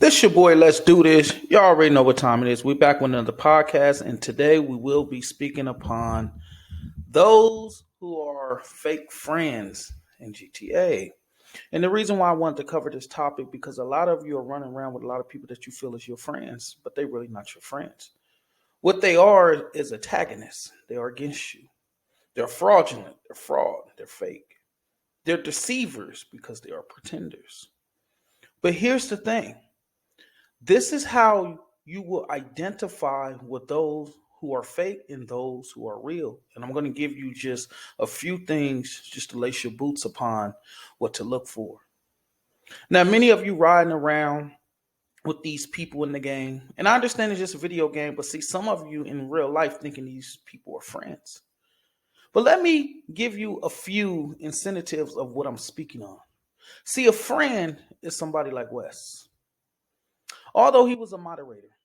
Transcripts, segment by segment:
This your boy, Let's Do This. You all already know what time it is. We're back with another podcast, and today we will be speaking upon those who are fake friends in GTA. And the reason why I wanted to cover this topic because a lot of you are running around with a lot of people that you feel is your friends, but they're really not your friends. What they are is antagonists. They are against you. They're fraudulent. They're fraud. They're fake. They're deceivers because they are pretenders. But here's the thing. This is how you will identify with those who are fake and those who are real. And I'm going to give you just a few things just to lace your boots upon what to look for. Now, many of you riding around with these people in the game, and I understand it's just a video game, but see, some of you in real life thinking these people are friends. But let me give you a few incentives of what I'm speaking on. See, a friend is somebody like Wes. Although he was a moderator,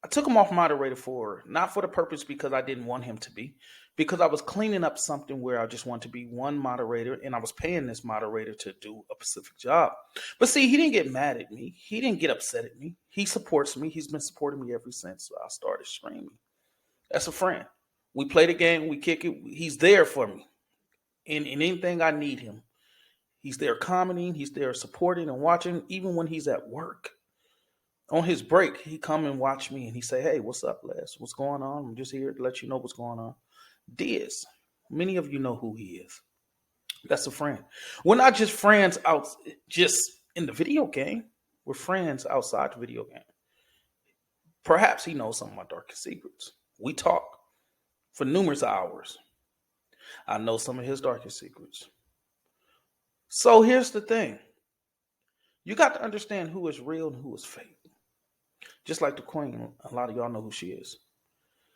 I took him off moderator for not for the purpose because I didn't want him to be, because I was cleaning up something where I just wanted to be one moderator and I was paying this moderator to do a specific job. But see, he didn't get mad at me. He didn't get upset at me. He supports me. He's been supporting me ever since I started streaming. That's a friend. We play the game, we kick it. He's there for me. In anything I need him. He's there commenting, he's there supporting and watching, even when he's at work. On his break, he come and watch me and he say, "Hey, what's up, Les? What's going on? I'm just here to let you know what's going on." Diz, many of you know who he is. That's a friend. We're not just friends out just in the video game. We're friends outside the video game. Perhaps he knows some of my darkest secrets. We talk for numerous hours. I know some of his darkest secrets. So here's the thing. You got to understand who is real and who is fake. Just like the queen, a lot of y'all know who she is.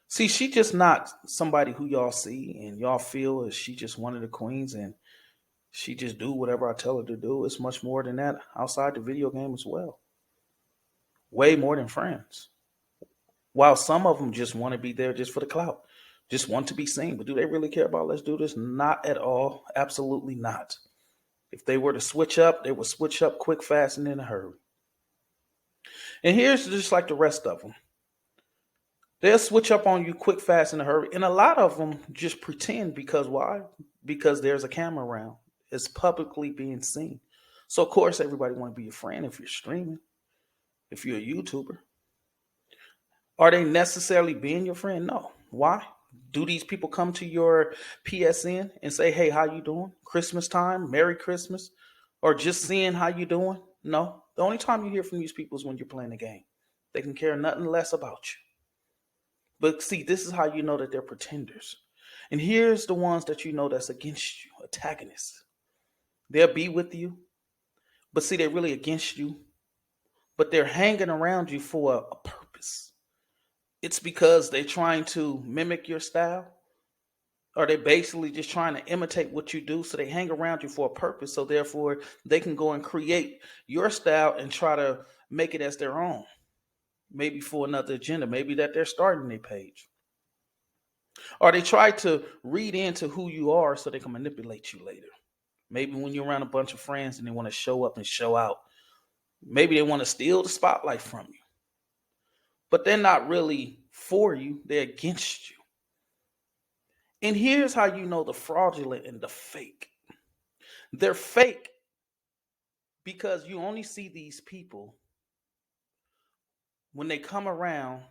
See, she just not somebody who y'all see and y'all feel is she just one of the queens and she just do whatever I tell her to do. It's much more than that outside the video game as well. Way more than friends. While some of them just want to be there just for the clout, just want to be seen. But do they really care about Let's Do This? Not at all. Absolutely not. If they were to switch up, they would switch up quick, fast, and in a hurry. And here's just like the rest of them. They'll switch up on you quick, fast, in a hurry. And a lot of them just pretend because why? Because there's a camera around. It's publicly being seen. So, of course, everybody want to be your friend if you're streaming, if you're a YouTuber. Are they necessarily being your friend? No. Why? Do these people come to your PSN and say, "Hey, how you doing? Christmas time, Merry Christmas," or just seeing how you doing? No. The only time you hear from these people is when you're playing the game. They can care nothing less about you. But see, this is how you know that they're pretenders. And here's the ones that you know that's against you, antagonists. They'll be with you, but see, they're really against you, but they're hanging around you for a purpose. It's because they're trying to mimic your style, or they're basically just trying to imitate what you do. So they hang around you for a purpose. So therefore, they can go and create your style and try to make it as their own. Maybe for another agenda, maybe that they're starting their page. Or they try to read into who you are so they can manipulate you later. Maybe when you're around a bunch of friends and they want to show up and show out. Maybe they want to steal the spotlight from you. But they're not really for you, they're against you. And here's how you know the fraudulent and the fake. They're fake because you only see these people when they come around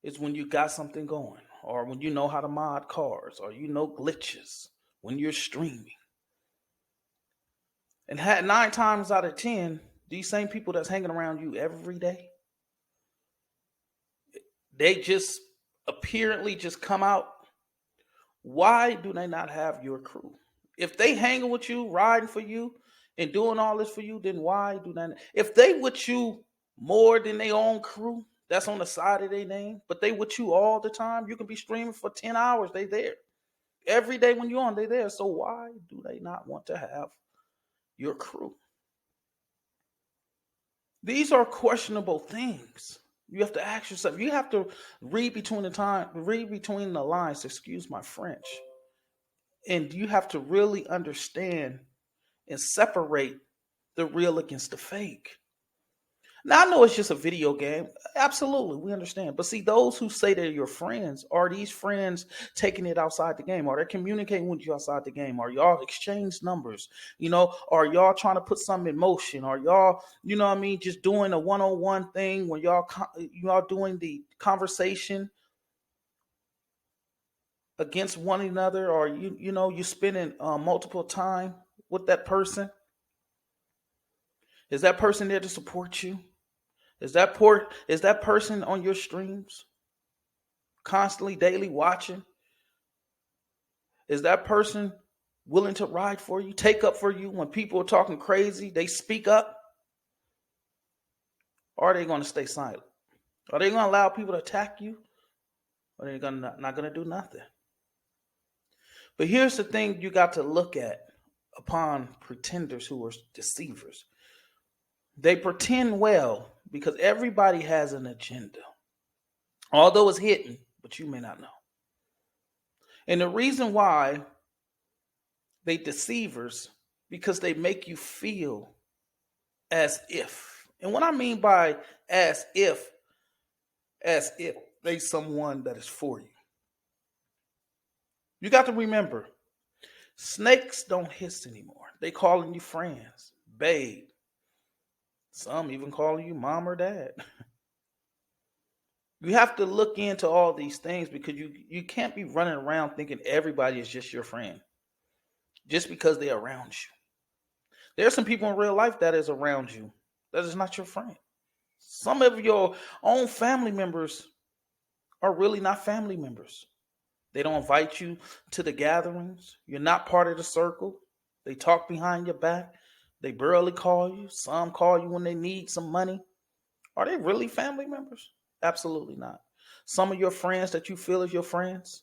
is when you got something going, or when you know how to mod cars, or you know glitches when you're streaming. And 9 times out of 10, these same people that's hanging around you every day, they just apparently just come out. Why do they not have your crew? If they hanging with you, riding for you, and doing all this for you, then why do they? If they with you more than their own crew, that's on the side of their name, but they with you all the time, you can be streaming for 10 hours, they there. Every day when you're on, they there. So why do they not want to have your crew? These are questionable things. You have to ask yourself. You have to read between the lines, excuse my French. And you have to really understand and separate the real against the fake. Now, I know it's just a video game. Absolutely, we understand. But see, those who say they're your friends, are these friends taking it outside the game? Are they communicating with you outside the game? Are y'all exchange numbers? Are y'all trying to put something in motion? Are y'all, what I mean, just doing a one-on-one thing when y'all doing the conversation against one another? Or you spending multiple time with that person? Is that person there to support you? Is that person on your streams constantly, daily watching? Is that person willing to ride for you, take up for you when people are talking crazy? They speak up, or are they going to stay silent? Are they going to allow people to attack you, or are they not going to do nothing? But here's the thing you got to look at upon pretenders who are deceivers. They pretend well because everybody has an agenda, although it's hidden, but you may not know. And the reason why they deceivers, because they make you feel as if. And what I mean by as if they someone that is for you. You got to remember, snakes don't hiss anymore. They calling you friends, babe. Some even calling you mom or dad. You have to look into all these things because you can't be running around thinking everybody is just your friend just because they're around you. There are some people in real life that is around you that is not your friend. Some of your own family members are really not family members. They don't invite you to the gatherings. You're not part of the circle. They talk behind your back. They barely call you. Some call you when they need some money. Are they really family members? Absolutely not. Some of your friends that you feel is your friends,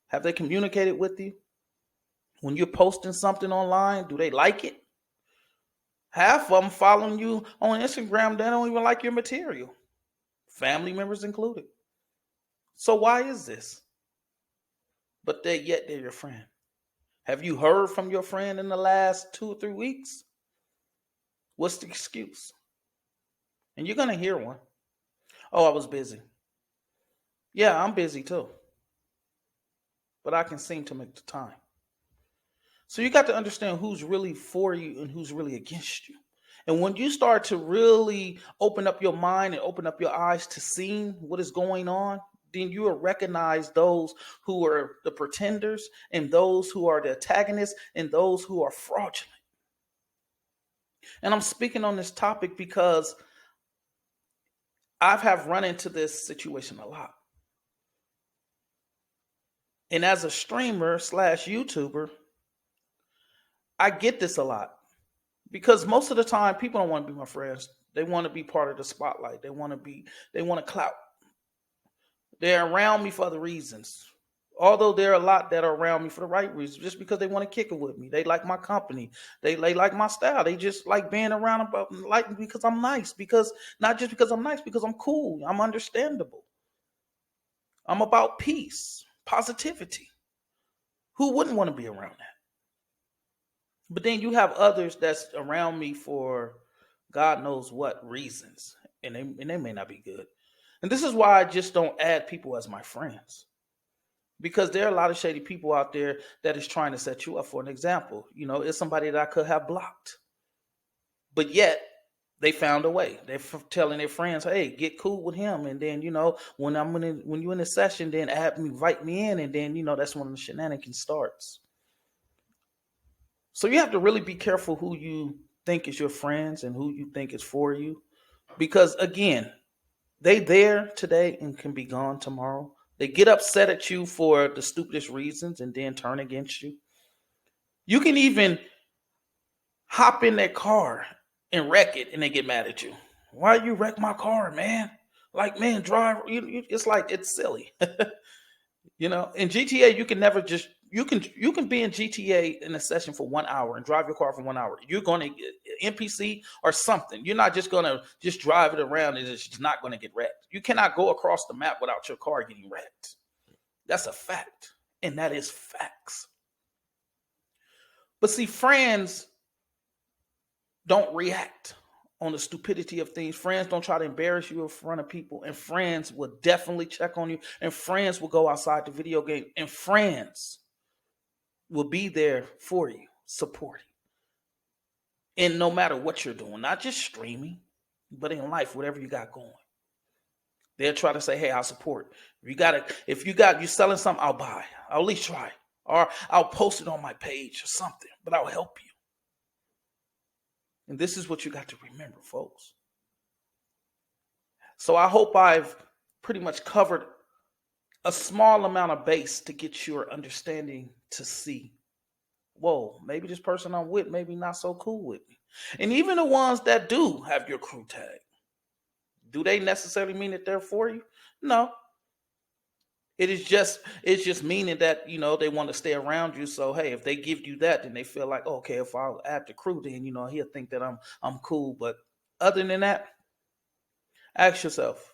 have they communicated with you? When you're posting something online, do they like it? Half of them following you on Instagram, they don't even like your material. Family members included. So why is this? But yet they're your friend. Have you heard from your friend in the last 2 or 3 weeks? What's the excuse? And you're going to hear one. Oh, I was busy. Yeah, I'm busy too. But I can seem to make the time. So you got to understand who's really for you and who's really against you. And when you start to really open up your mind and open up your eyes to seeing what is going on, then you will recognize those who are the pretenders and those who are the antagonists and those who are fraudulent. And I'm speaking on this topic because have run into this situation a lot. And as a streamer / YouTuber, I get this a lot because most of the time people don't want to be my friends. They want to be part of the spotlight. They want to clout. They're around me for other reasons. Although there are a lot that are around me for the right reasons, just because they want to kick it with me. They like my company. They like my style. They just like being around about like because I'm nice. Because not just because I'm nice, because I'm cool. I'm understandable. I'm about peace, positivity. Who wouldn't want to be around that? But then you have others that's around me for God knows what reasons, and they may not be good. And this is why I just don't add people as my friends. Because there are a lot of shady people out there that is trying to set you up. For an example, it's somebody that I could have blocked. But yet they found a way. They're telling their friends, hey, get cool with him. And then, when you're in a session, then invite me in. And then, that's when the shenanigans starts. So you have to really be careful who you think is your friends and who you think is for you. Because again, they there today and can be gone tomorrow. They get upset at you for the stupidest reasons and then turn against you. You can even hop in their car and wreck it and they get mad at you. Why you wreck my car, man? Like, man, drive. It's like, it's silly. In GTA, you can never just, you can be in GTA in a session for 1 hour and drive your car for 1 hour. You're going to get NPC or something. You're not just going to just drive it around and it's just not going to get wrecked. You cannot go across the map without your car getting wrecked. That's a fact. And that is facts. But see, friends don't react on the stupidity of things. Friends don't try to embarrass you in front of people, and friends will definitely check on you, and friends will go outside the video game, and friends will be there for you, supporting. And no matter what you're doing, not just streaming, but in life, whatever you got going. They'll try to say, hey, I'll support. If you're selling something, I'll buy. I'll at least try. Or I'll post it on my page or something, but I'll help you. And this is what you got to remember, folks. So I hope I've pretty much covered a small amount of base to get your understanding to see, whoa, maybe this person I'm with, maybe not so cool with me. And even the ones that do have your crew tag, do they necessarily mean that they're for you? No. It's just meaning that, they want to stay around you. So hey, if they give you that, then they feel like, okay, if I'll add the crew, then he'll think that I'm cool. But other than that, ask yourself,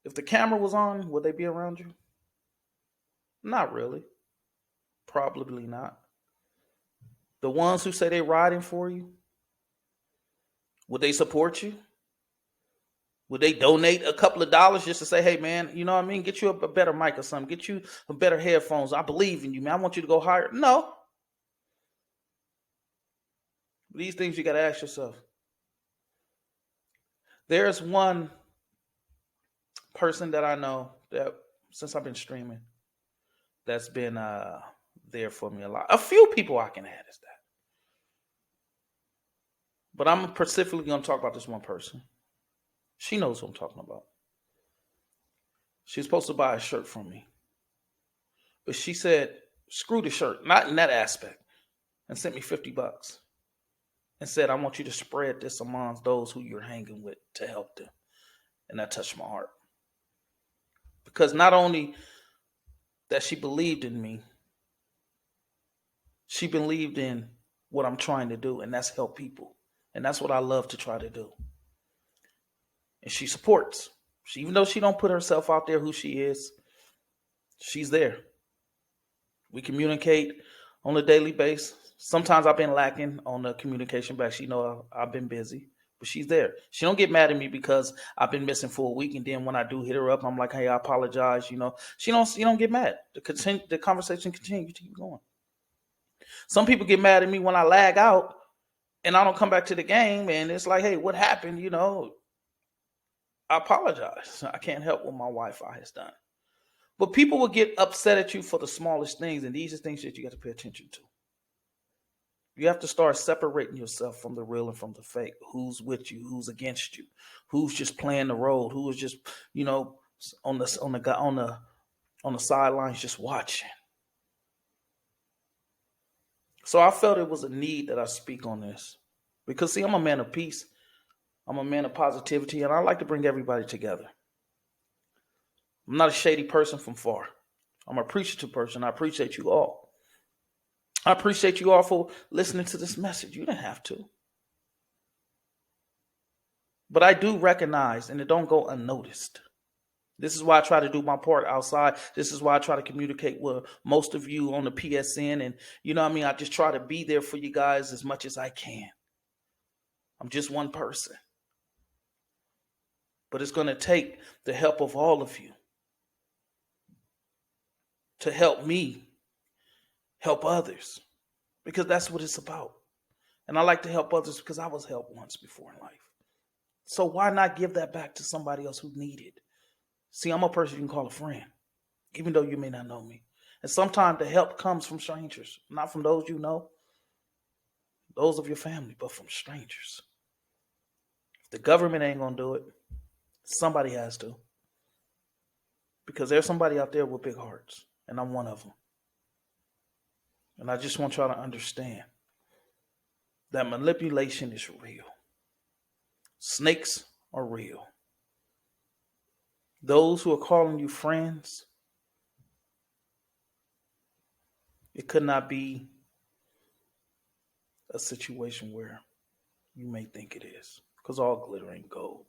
if the camera was on, would they be around you? Not really. Probably not. The ones who say they're riding for you, would they support you? Would they donate a couple of dollars just to say, hey, man, you know what I mean? Get you a better mic or something. Get you a better headphones. I believe in you, man. I want you to go higher. No. These things you got to ask yourself. There's one person that I know that since I've been streaming that's been there for me a lot. A few people I can add is that. But I'm specifically going to talk about this one person. She knows who I'm talking about. She was supposed to buy a shirt from me. But she said, screw the shirt, not in that aspect, and sent me $50 and said, I want you to spread this amongst those who you're hanging with to help them. And that touched my heart. Because not only that she believed in me, she believed in what I'm trying to do, and that's help people. And that's what I love to try to do. And she supports. Even though she don't put herself out there who she is, she's there. We communicate on a daily basis. Sometimes I've been lacking on the communication back. She know I've been busy, but she's there. She don't get mad at me because I've been missing for a week, and then when I do hit her up, I'm like, hey, I apologize. She don't get mad. The conversation continues to keep going. Some people get mad at me when I lag out and I don't come back to the game, and it's like, hey, what happened? I apologize. I can't help what my Wi-Fi has done. But people will get upset at you for the smallest things, and these are things that you got to pay attention to. You have to start separating yourself from the real and from the fake. Who's with you? Who's against you? Who's just playing the role? Who is just, on the sidelines just watching? So I felt it was a need that I speak on this because, see, I'm a man of peace. I'm a man of positivity, and I like to bring everybody together. I'm not a shady person from far. I'm an appreciative person. I appreciate you all. I appreciate you all for listening to this message. You didn't have to. But I do recognize, and it don't go unnoticed. This is why I try to do my part outside. This is why I try to communicate with most of you on the PSN. And I just try to be there for you guys as much as I can. I'm just one person. But it's going to take the help of all of you to help me help others, because that's what it's about. And I like to help others because I was helped once before in life. So why not give that back to somebody else who needs it? See, I'm a person you can call a friend, even though you may not know me. And sometimes the help comes from strangers, not from those you know, those of your family, but from strangers. If the government ain't going to do it, somebody has to. Because there's somebody out there with big hearts, and I'm one of them. And I just want y'all to understand that manipulation is real. Snakes are real. Those who are calling you friends, it could not be a situation where you may think it is, because all glitter ain't gold.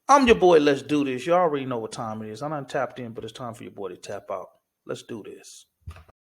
I'm your boy. Let's do this. You already know what time it is. I done tapped in, but it's time for your boy to tap out. Let's do this.